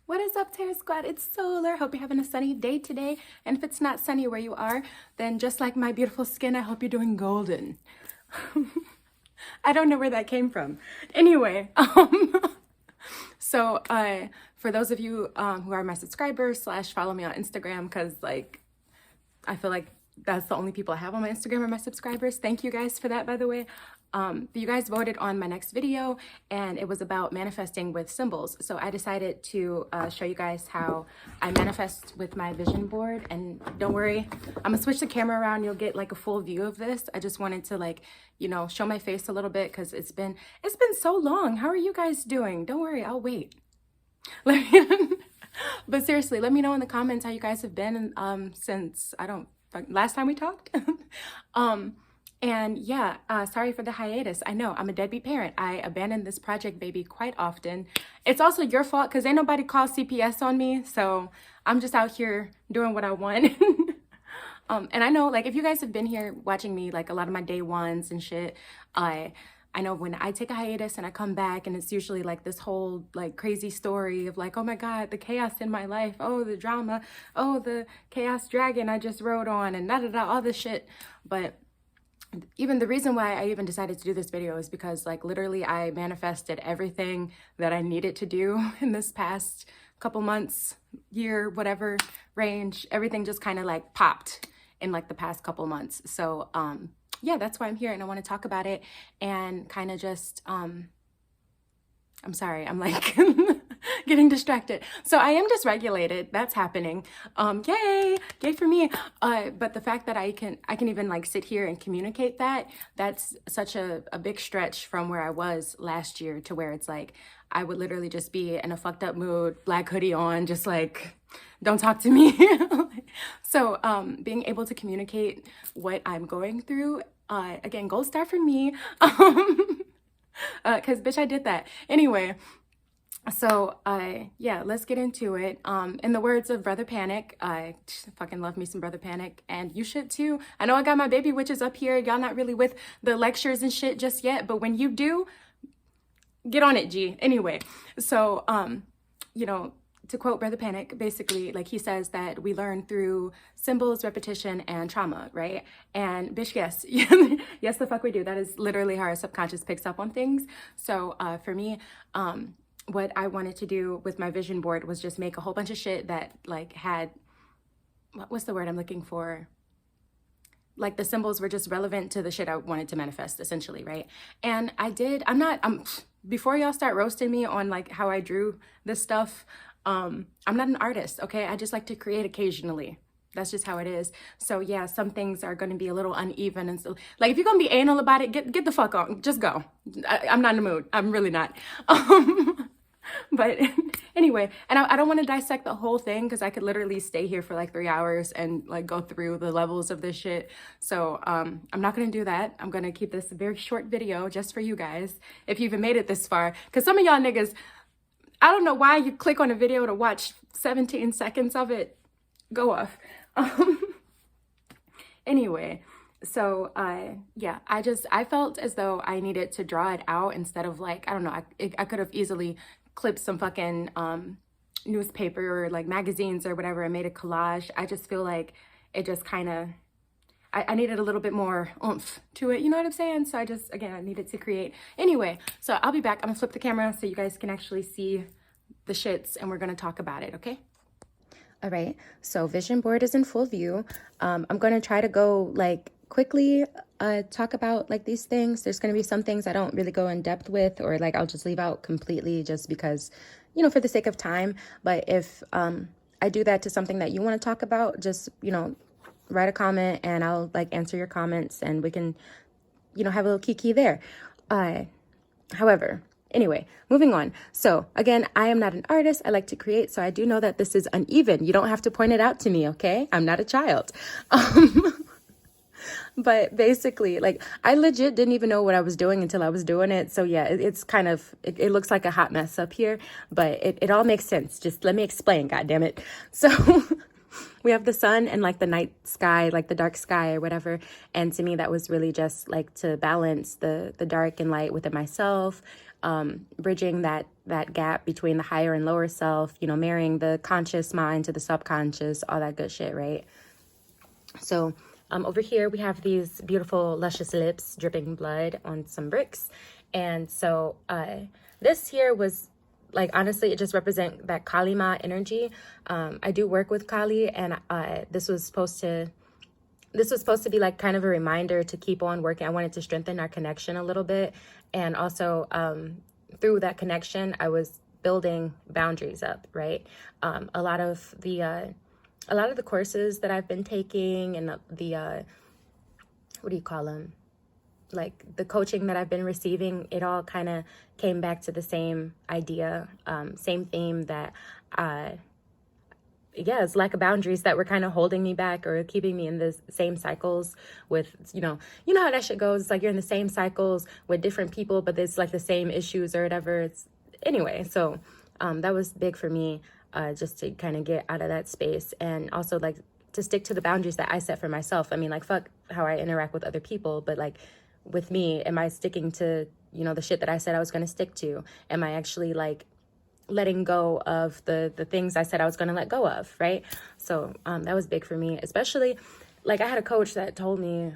What is up, Terror Squad? It's Solar. Hope you're having a sunny day today. And if it's not sunny where you are, then just like my beautiful skin, I hope you're doing golden. I don't know where that came from. Anyway, so for those of you who are my subscribers slash follow me on Instagram, because like I feel like that's the only people I have on my Instagram are my subscribers. Thank you guys for that, by the way. You guys voted on my next video and it was about manifesting with symbols. So I decided to show you guys how I manifest with my vision board. And don't worry, I'm gonna switch the camera around. You'll get like a full view of this. I just wanted to like, you know, show my face a little bit because it's been so long. How are you guys doing? Don't worry, I'll wait. But seriously, let me know in the comments how you guys have been since last time we talked. And yeah, sorry for the hiatus. I know I'm a deadbeat parent. I abandoned this project baby quite often. It's also your fault because ain't nobody called CPS on me. So I'm just out here doing what I want. And I know like if you guys have been here watching me, like a lot of my day ones and shit, I know when I take a hiatus and I come back and it's usually like this whole like crazy story of like, oh my God, the chaos in my life. Oh, the drama. Oh, the chaos dragon I just rode on and all this shit. But even the reason why I even decided to do this video is because like literally I manifested everything that I needed to do in this past couple months, year, whatever range. Everything just kind of like popped in like the past couple months. So yeah, that's why I'm here and I want to talk about it and kind of just I'm sorry, I'm like getting distracted. So I am dysregulated. That's happening. Yay for me. But the fact that I can even like sit here and communicate that's such a big stretch from where I was last year to where it's like I would literally just be in a fucked up mood, black hoodie on, just like don't talk to me. So being able to communicate what I'm going through, again, gold star for me. Because bitch, I did that. Anyway, so yeah, let's get into it. In the words of Brother Panic, I fucking love me some Brother Panic, and you should too. I know I got my baby witches up here. Y'all not really with the lectures and shit just yet, but when you do, get on it, G. Anyway, so you know, to quote Brother Panic, basically, like he says that we learn through symbols, repetition, and trauma, right? And bitch, yes, yes, the fuck we do. That is literally how our subconscious picks up on things. So for me, what I wanted to do with my vision board was just make a whole bunch of shit that like had, what's the word I'm looking for? Like the symbols were just relevant to the shit I wanted to manifest, essentially, right? And I did. Before y'all start roasting me on like how I drew this stuff, I'm not an artist, okay? I just like to create occasionally. That's just how it is. So yeah, some things are going to be a little uneven. And so like, if you're going to be anal about it, get the fuck on, just go. I'm not in the mood. I'm really not. But anyway, and I don't want to dissect the whole thing because I could literally stay here for like 3 hours and like go through the levels of this shit. So I'm not going to do that. I'm going to keep this a very short video just for you guys. If you even made it this far, because some of y'all niggas, I don't know why you click on a video to watch 17 seconds of it. Go off. Anyway, so yeah, I felt as though I needed to draw it out instead of like, I don't know, I could have easily clipped some fucking newspaper or like magazines or whatever and made a collage. I just feel like it just kind of, I needed a little bit more oomph to it, you know what I'm saying? So I needed to create. Anyway, so I'll be back. I'm gonna flip the camera so you guys can actually see the shits and we're gonna talk about it, okay? All right, so vision board is in full view. I'm gonna try to go like quickly talk about like these things. There's gonna be some things I don't really go in depth with, or like I'll just leave out completely just because, you know, for the sake of time. But if I do that to something that you wanna talk about, just, you know, write a comment and I'll like answer your comments and we can, you know, have a little kiki there. However, anyway, moving on. So again, I am not an artist. I like to create. So I do know that this is uneven. You don't have to point it out to me. Okay. I'm not a child. But basically, like, I legit didn't even know what I was doing until I was doing it. So yeah, it's kind of, it looks like a hot mess up here, but it all makes sense. Just let me explain, God damn it. So we have the sun and like the night sky, like the dark sky or whatever. And to me, that was really just like to balance the dark and light within myself. bridging that gap between the higher and lower self, you know, marrying the conscious mind to the subconscious, all that good shit, right? So over here we have these beautiful luscious lips dripping blood on some bricks. And so this here was like, honestly, it just represent that Kali Ma energy. I do work with Kali, and this was supposed to be like kind of a reminder to keep on working. I wanted to strengthen our connection a little bit. And also through that connection, I was building boundaries up, right? A lot of the courses that I've been taking, and the what do you call them? Like the coaching that I've been receiving, it all kind of came back to the same idea, same theme that it's lack of boundaries that were kind of holding me back or keeping me in the same cycles with, you know how that shit goes. It's like you're in the same cycles with different people, but it's like the same issues or whatever. It's anyway. So that was big for me, just to kind of get out of that space, and also like to stick to the boundaries that I set for myself. I mean, like, fuck how I interact with other people, but like with me, am I sticking to, you know, the shit that I said I was going to stick to? Am I actually like letting go of the things I said I was going to let go of, right? So that was big for me, especially like I had a coach that told me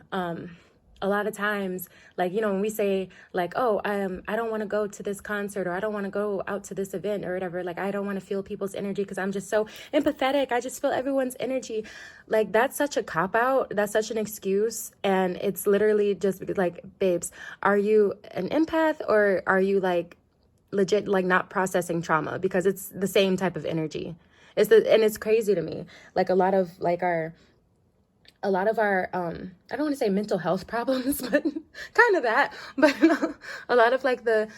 a lot of times, like, you know, when we say like, oh, I don't want to go to this concert, or I don't want to go out to this event or whatever, like I don't want to feel people's energy because I'm just so empathetic, I just feel everyone's energy. Like that's such a cop-out, that's such an excuse. And it's literally just like, babes, are you an empath, or are you like legit like not processing trauma? Because it's the same type of energy. And it's crazy to me, like a lot of our I don't want to say mental health problems, but kind of that, but a lot of like the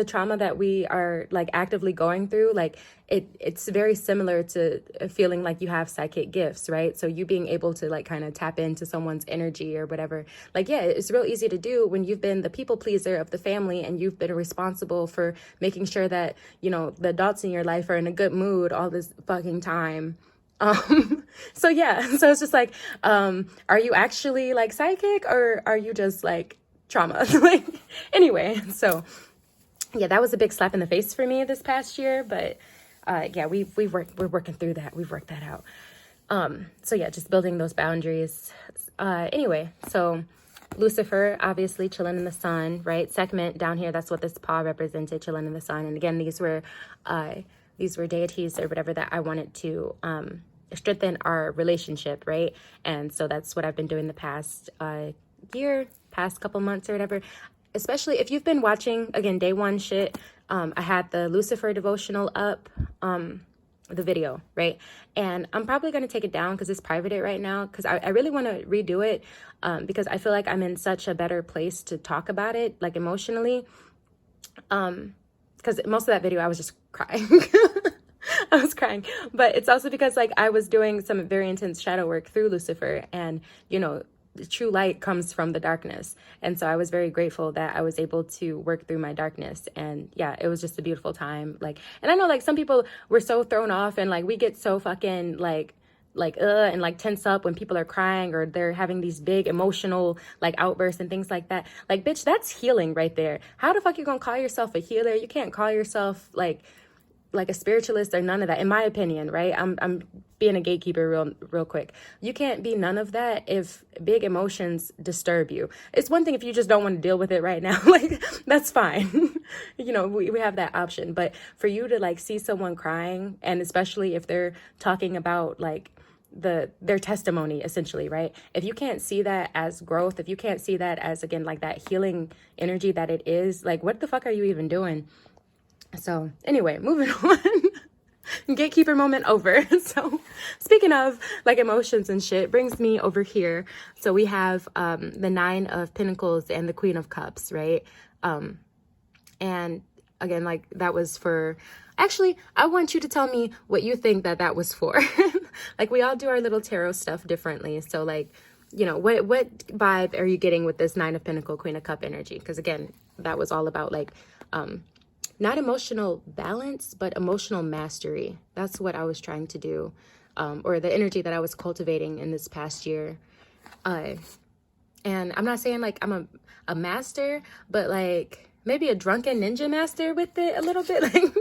trauma that we are like actively going through, like it's very similar to feeling like you have psychic gifts, right? So you being able to like kind of tap into someone's energy or whatever, like, yeah, it's real easy to do when you've been the people pleaser of the family and you've been responsible for making sure that, you know, the adults in your life are in a good mood all this fucking time. So yeah, so it's just like, are you actually like psychic, or are you just like trauma? Like, anyway, so yeah, that was a big slap in the face for me this past year, but yeah, we're working through that. We've worked that out. So yeah, just building those boundaries. Anyway, so Lucifer, obviously chilling in the sun, right? Segment down here, that's what this paw represented, chilling in the sun. And again, these were deities or whatever that I wanted to strengthen our relationship, right? And so that's what I've been doing the past year, past couple months or whatever. Especially if you've been watching, again, day one shit, I had the Lucifer devotional up, the video, right? And I'm probably going to take it down because it's privated right now, because I really want to redo it, because I feel like I'm in such a better place to talk about it, like emotionally, because most of that video I was just crying. I was crying, but it's also because like I was doing some very intense shadow work through Lucifer, and you know, the true light comes from the darkness. And so I was very grateful that I was able to work through my darkness. And yeah, it was just a beautiful time. Like, and I know like some people were so thrown off, and like we get so fucking like and like tense up when people are crying or they're having these big emotional like outbursts and things like that. Like, bitch, that's healing right there. How the fuck you gonna call yourself a healer? You can't call yourself like a spiritualist or none of that, in my opinion, right? I'm being a gatekeeper real quick. You can't be none of that if big emotions disturb you. It's one thing if you just don't want to deal with it right now, like that's fine. You know, we have that option. But for you to like see someone crying, and especially if they're talking about like their testimony essentially, right? If you can't see that as growth, if you can't see that as, again, like that healing energy that it is, like what the fuck are you even doing? So anyway, moving on. Gatekeeper moment over. So speaking of like emotions and shit, brings me over here. So we have the 9 of Pentacles and the Queen of Cups, right? And again, like that was for, actually, I want you to tell me what you think that was for. Like we all do our little tarot stuff differently. So like, you know, what vibe are you getting with this 9 of Pentacles, Queen of Cup energy? Because again, that was all about like, not emotional balance, but emotional mastery. That's what I was trying to do, or the energy that I was cultivating in this past year. And I'm not saying like I'm a master, but like maybe a drunken ninja master with it a little bit. Like,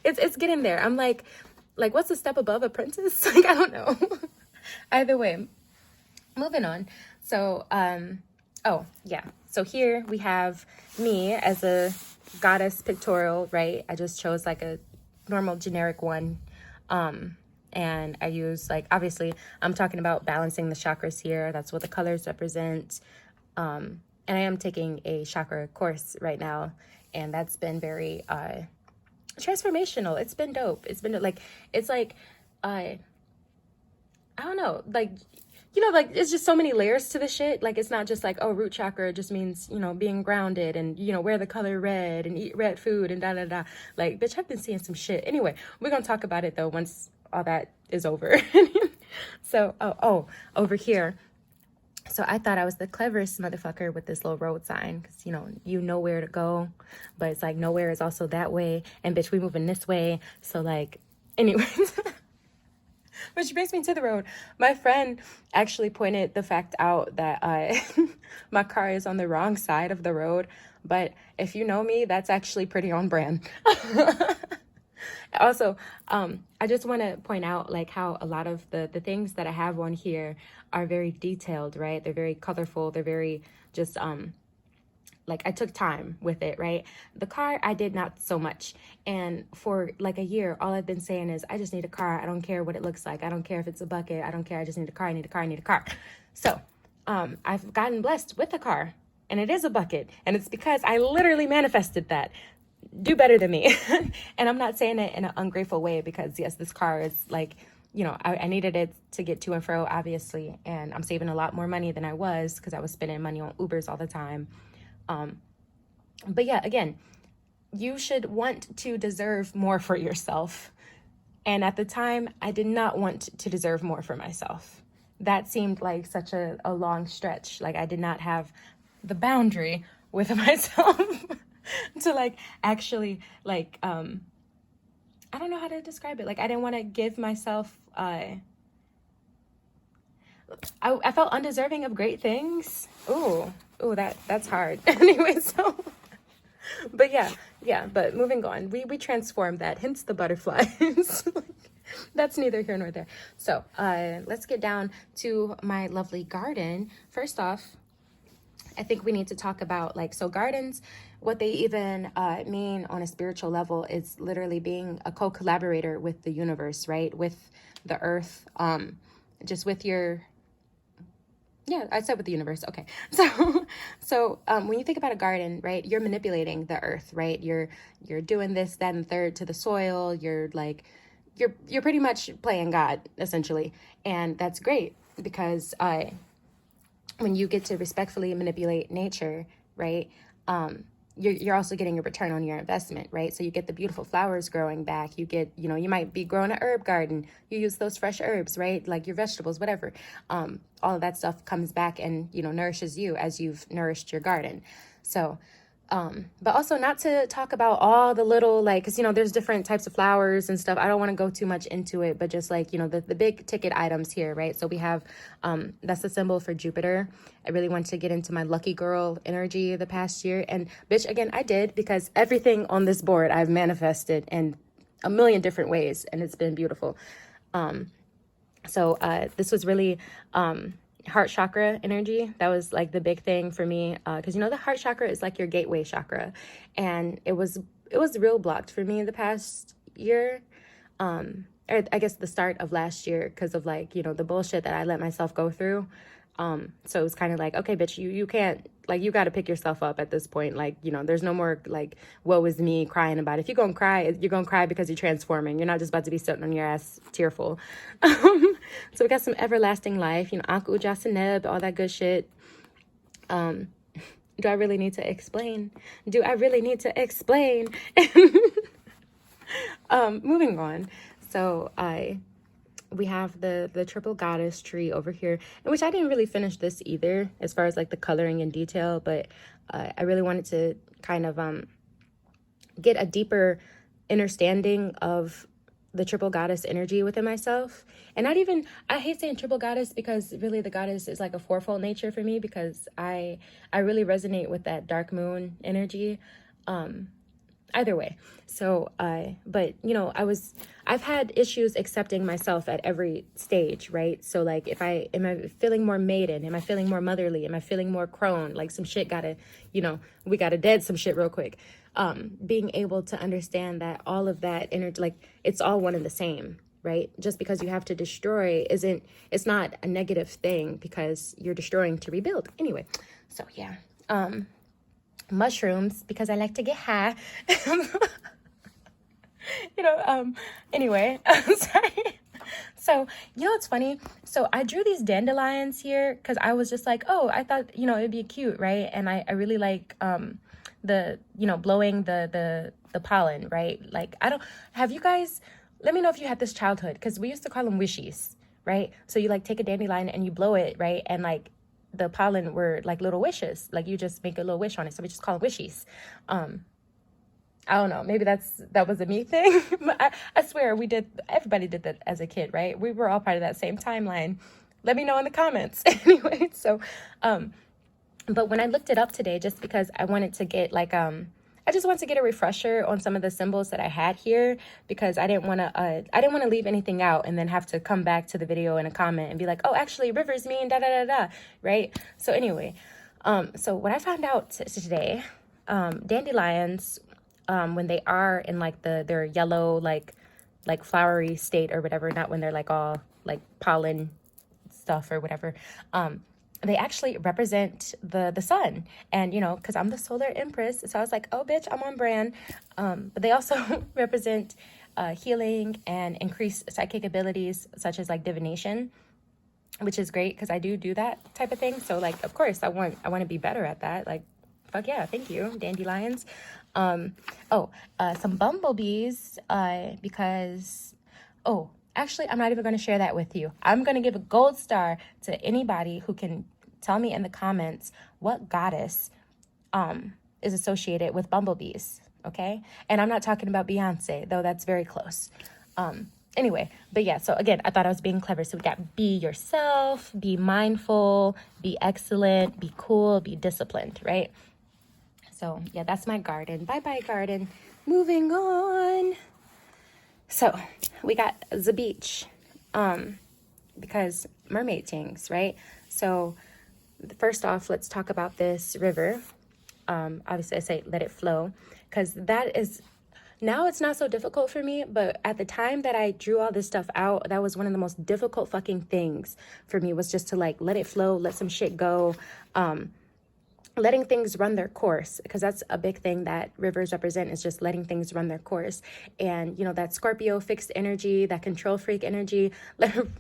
it's getting there. I'm like what's a step above a princess? Like, I don't know. Either way, moving on. So, oh yeah. So here we have me as a goddess pictorial, right? I just chose like a normal generic one. And I use, like, obviously I'm talking about balancing the chakras here. That's what the colors represent. And I am taking a chakra course right now, and that's been very transformational. It's been dope. It's been like, it's like, I don't know, like, you know, like, it's just so many layers to the shit. Like, it's not just like, oh, root chakra just means, you know, being grounded and, you know, wear the color red and eat red food and da-da-da. Like, bitch, I've been seeing some shit. Anyway, we're gonna talk about it, though, once all that is over. So, over here. So I thought I was the cleverest motherfucker with this little road sign, because, you know where to go, but it's like nowhere is also that way. And bitch, we moving this way. So, like, anyways. Which brings me to the road. My friend actually pointed the fact out that my car is on the wrong side of the road. But if you know me, that's actually pretty on brand. Also, I just want to point out, like, how a lot of the things that I have on here are very detailed, right? They're very colorful. They're very just, like, I took time with it, right? The car, I did not so much. And for like a year, all I've been saying is, I just need a car. I don't care what it looks like. I don't care if it's a bucket. I don't care. I just need a car. I need a car. I need a car. So, I've gotten blessed with a car, and it is a bucket. And it's because I literally manifested that. Do better than me. And I'm not saying it in an ungrateful way, because yes, this car is like, I needed it to get to and fro, obviously. And I'm saving a lot more money than I was, because I was spending money on Ubers all the time. But yeah, again, you should want to deserve more for yourself. And at the time, I did not want to deserve more for myself. That seemed like such a long stretch. Like, I did not have the boundary with myself to, like, actually, like, I don't know how to describe it. Like, I didn't want to give myself, I felt undeserving of great things. Ooh, that's hard. Anyway, so, but yeah, but moving on, we transformed that, hence the butterflies. That's neither here nor there. So, let's get down to my lovely garden. First off, I think we need to talk about, like, so gardens, what they even mean on a spiritual level is literally being a co-collaborator with the universe, right? With the earth, just with your, I said with the universe. Okay. So when you think about a garden, right, you're manipulating the earth, right? You're doing this, that, and third to the soil. You're like, you're pretty much playing God, essentially. And that's great, because when you get to respectfully manipulate nature, right, you're also getting a return on your investment, right? So you get the beautiful flowers growing back. You get, you might be growing an herb garden. You use those fresh herbs, right? Like your vegetables, whatever. All of that stuff comes back and, nourishes you as you've nourished your garden. So, but also not to talk about all the little, like, because, there's different types of flowers and stuff. I don't want to go too much into it, but just like, the big ticket items here, right? So we have, that's the symbol for Jupiter. I really want to get into my lucky girl energy the past year. And bitch, again, I did, because everything on this board I've manifested in a million different ways, and it's been beautiful. So this was really, heart chakra energy. That was like the big thing for me, because the heart chakra is like your gateway chakra, and it was real blocked for me the past year, or I guess the start of last year, because of, like, the bullshit that I let myself go through. So it was kind of like, okay, bitch, you can't, like, you got to pick yourself up at this point. Like, there's no more, like, woe is me crying about it. If you're going to cry, you're going to cry because you're transforming. You're not just about to be sitting on your ass tearful. So we got some everlasting life, Anku Jasaneb, all that good shit. Do I really need to explain? Moving on. So we have the triple goddess tree over here, which I didn't really finish this either, as far as like the coloring and detail, but I really wanted to kind of get a deeper understanding of the triple goddess energy within myself. And not even, I hate saying triple goddess because really the goddess is like a fourfold nature for me, because I really resonate with that dark moon energy. Either way. So, but you know, I've had issues accepting myself at every stage, right? So like, am I feeling more maiden? Am I feeling more motherly? Am I feeling more crone? Like some shit we gotta dead some shit real quick. Being able to understand that all of that energy, like it's all one and the same, right? Just because you have to destroy it's not a negative thing, because you're destroying to rebuild anyway. So yeah. Mushrooms, because I like to get high. Anyway, sorry. So, it's funny. So I drew these dandelions here because I was just like, oh, I thought, it'd be cute, right? And I really like the, blowing the pollen, right? Like, have you guys, let me know if you had this childhood, because we used to call them wishies, right? So you like take a dandelion and you blow it, right? And like, the pollen were like little wishes, like you just make a little wish on it, so we just call them wishies. I don't know, maybe that was a me thing. I swear everybody did that as a kid, right? We were all part of that same timeline. Let me know in the comments. Anyway, so but when I looked it up today, just because I wanted to get like I just wanted to get a refresher on some of the symbols that I had here, because I didn't want to leave anything out and then have to come back to the video in a comment and be like, oh, actually rivers mean da da da da, right? So anyway, so what I found out today, dandelions, when they are in like their yellow like flowery state or whatever, not when they're like all like pollen stuff or whatever, they actually represent the sun. And because I'm the solar empress, so I was like, oh bitch, I'm on brand. But they also represent healing and increased psychic abilities, such as like divination, which is great because I do that type of thing. So like, of course I want to be better at that. Like, fuck yeah, thank you, dandelions. Some bumblebees, because actually, I'm not even going to share that with you. I'm going to give a gold star to anybody who can tell me in the comments what goddess is associated with bumblebees, okay? And I'm not talking about Beyonce, though that's very close. Anyway, but yeah, so again, I thought I was being clever. So we got be yourself, be mindful, be excellent, be cool, be disciplined, right? So yeah, that's my garden. Bye-bye, garden. Moving on. So we got the beach, because mermaid things, right? So first off, let's talk about this river. Obviously I say let it flow, because now it's not so difficult for me, but at the time that I drew all this stuff out, that was one of the most difficult fucking things for me, was just to like let it flow, let some shit go, letting things run their course, because that's a big thing that rivers represent, is just letting things run their course. And that Scorpio fixed energy, that control freak energy,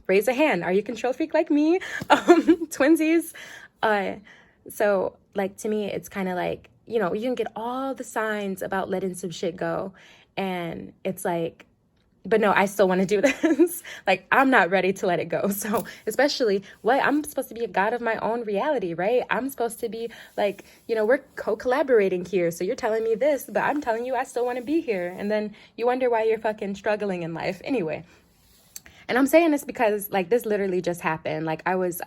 raise a hand, are you control freak like me? Twinsies. So like, to me, it's kind of like, you can get all the signs about letting some shit go, and it's like, but no, I still want to do this. Like, I'm not ready to let it go. So especially I'm supposed to be a god of my own reality, right? I'm supposed to be like, we're co-collaborating here. So you're telling me this, but I'm telling you I still want to be here. And then you wonder why you're fucking struggling in life. Anyway. And I'm saying this because like, this literally just happened. Like I was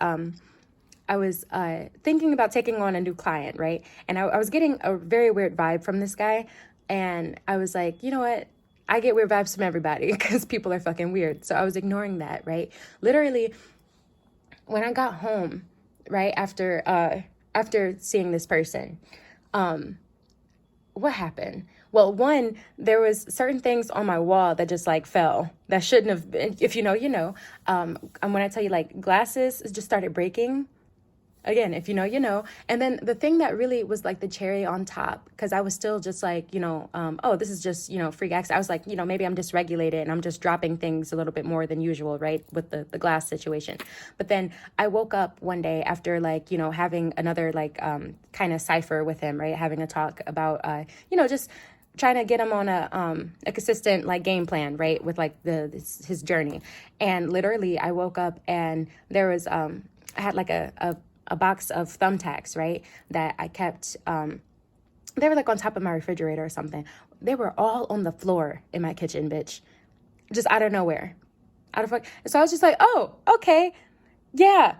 thinking about taking on a new client, right? And I was getting a very weird vibe from this guy. And I was like, you know what? I get weird vibes from everybody because people are fucking weird. So I was ignoring that, right? Literally, when I got home, right, after seeing this person, what happened? Well, one, there was certain things on my wall that just like fell. That shouldn't have been, if you know, you know. And when I tell you like glasses just started breaking. Again, if you know, you know. And then the thing that really was like the cherry on top, because I was still just like, oh, this is just, freak accident. I was like, maybe I'm dysregulated and I'm just dropping things a little bit more than usual, right, with the glass situation. But then I woke up one day after like, having another like kind of cipher with him, right, having a talk about, just trying to get him on a consistent like game plan, right, with like his journey. And literally I woke up and there was, I had like a box of thumbtacks, right, that I kept, they were like on top of my refrigerator or something. They were all on the floor in my kitchen, bitch. just out of nowhere. Out of fuck. And so I was just like, oh, okay, yeah.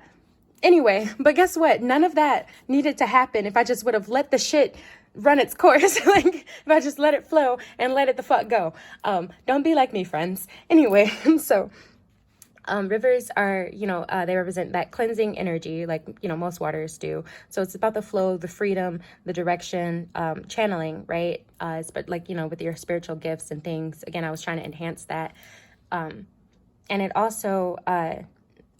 Anyway, but guess what? None of that needed to happen if I just would have let the shit run its course. Like, if I just let it flow and let it the fuck go. Don't be like me, friends. Anyway, so rivers are, they represent that cleansing energy, like, most waters do. So it's about the flow, the freedom, the direction, channeling, right? But like, with your spiritual gifts and things. Again, I was trying to enhance that. And it also,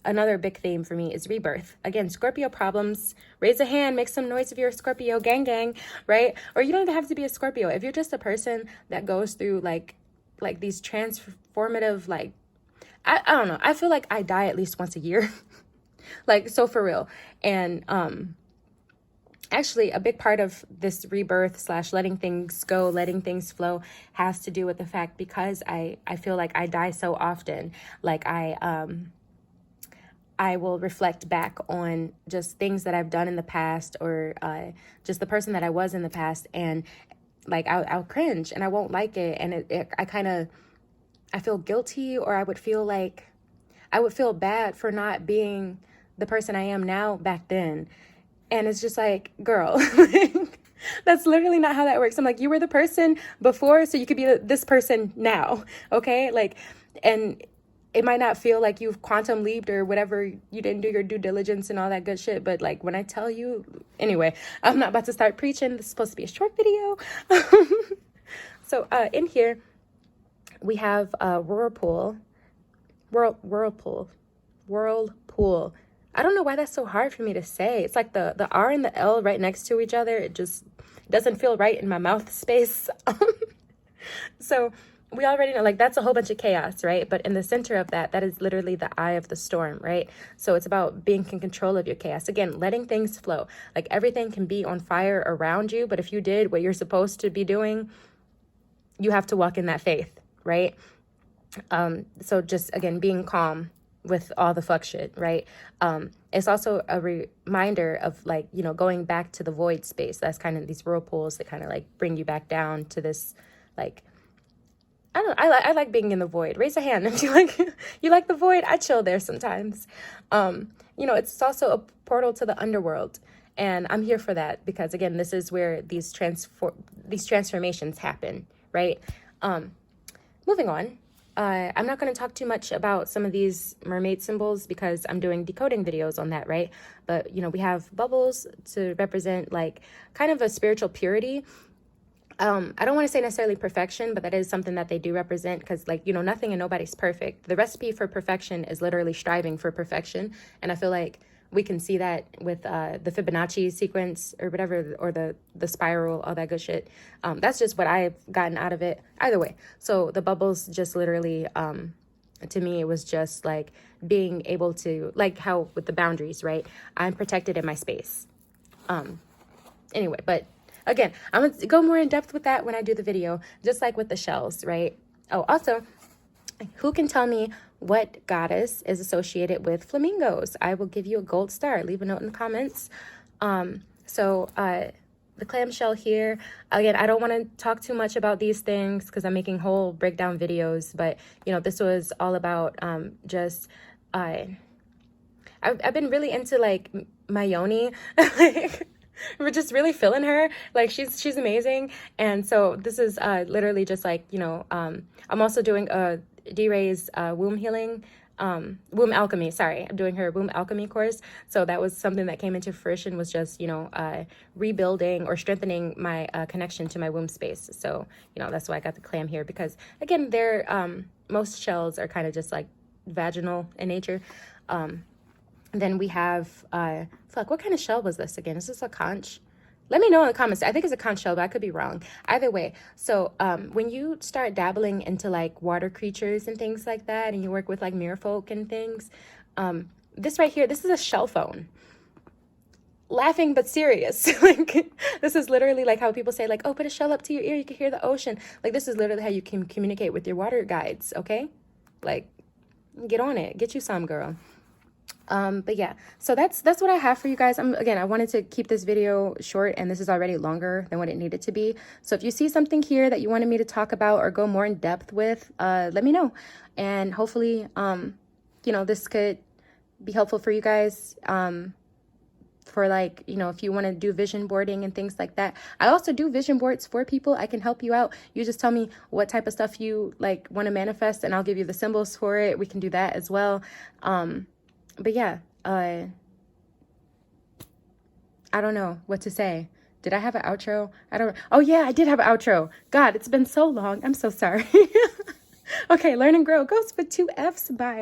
another big theme for me is rebirth. Again, Scorpio problems. Raise a hand, make some noise if you're a Scorpio, gang, gang, right? Or you don't even have to be a Scorpio. If you're just a person that goes through like these transformative, like, I don't know. I feel like I die at least once a year. Like, so for real. And actually, a big part of this rebirth / letting things go, letting things flow has to do with the fact, because I feel like I die so often. Like I will reflect back on just things that I've done in the past, or just the person that I was in the past, and like I'll cringe and I won't like it, and I feel guilty, or I would feel bad for not being the person I am now back then. And it's just like, girl, that's literally not how that works. I'm like, you were the person before, so you could be this person now, okay? Like, and it might not feel like you've quantum leaped or whatever, you didn't do your due diligence and all that good shit, but like, when I tell you, anyway, I'm not about to start preaching. This is supposed to be a short video. So in here, we have whirlpool. I don't know why that's so hard for me to say. It's like the R and the L right next to each other. It just doesn't feel right in my mouth space. So we already know, like, that's a whole bunch of chaos, right? But in the center of that is literally the eye of the storm, right? So it's about being in control of your chaos. Again, letting things flow. Like, everything can be on fire around you, but if you did what you're supposed to be doing, you have to walk in that faith, right? So just, again, being calm with all the fuck shit, right? It's also a reminder of, like, going back to the void space. That's kind of these whirlpools that kind of like bring you back down to this, like, I don't know, I like being in the void. Raise a hand if you like the void. I chill there sometimes. It's also a portal to the underworld, and I'm here for that, because again, this is where these transformations happen, right? Moving on. I'm not going to talk too much about some of these mermaid symbols, because I'm doing decoding videos on that, right? But, we have bubbles to represent, like, kind of a spiritual purity. I don't want to say necessarily perfection, but that is something that they do represent, because, like, nothing and nobody's perfect. The recipe for perfection is literally striving for perfection. And I feel like we can see that with the Fibonacci sequence or whatever, or the spiral, all that good shit. That's just what I've gotten out of it. Either way. So the bubbles just literally, to me, it was just like being able to, like how with the boundaries, right? I'm protected in my space. Anyway, but again, I'm going to go more in depth with that when I do the video, just like with the shells, right? Oh, also, who can tell me what goddess is associated with flamingos? I will give you a gold star. Leave a note in the comments. The clamshell here, again, I don't want to talk too much about these things because I'm making whole breakdown videos, but this was all about I've been really into, like, my yoni. We're just really feeling her. Like, she's amazing. And so this is literally just like, I'm also doing a D-Ray's womb healing, womb alchemy. Sorry, I'm doing her womb alchemy course. So that was something that came into fruition, was just, rebuilding or strengthening my connection to my womb space. So, that's why I got the clam here, because again, most shells are kind of just like vaginal in nature. Then we have, what kind of shell was this again? Is this a conch? Let me know in the comments. I think it's a conch shell, but I could be wrong. Either way, so when you start dabbling into, like, water creatures and things like that, and you work with, like, merfolk and things, this right here, this is a shell phone. Laughing but serious. Like, this is literally like how people say, like, oh, put a shell up to your ear, you can hear the ocean. Like, this is literally how you can communicate with your water guides, okay? Like, get on it. Get you some, girl. But yeah, so that's what I have for you guys. Again, I wanted to keep this video short, and this is already longer than what it needed to be. So if you see something here that you wanted me to talk about or go more in depth with, let me know. And hopefully, you know, this could be helpful for you guys. For like, you know, if you want to do vision boarding and things like that. I also do vision boards for people. I can help you out. You just tell me what type of stuff you like want to manifest, and I'll give you the symbols for it. We can do that as well. But yeah, I don't know what to say. Did I have an outro? I don't. Oh yeah, I did have an outro. God, it's been so long. I'm so sorry. Okay, learn and grow goes with 2 F's. Bye.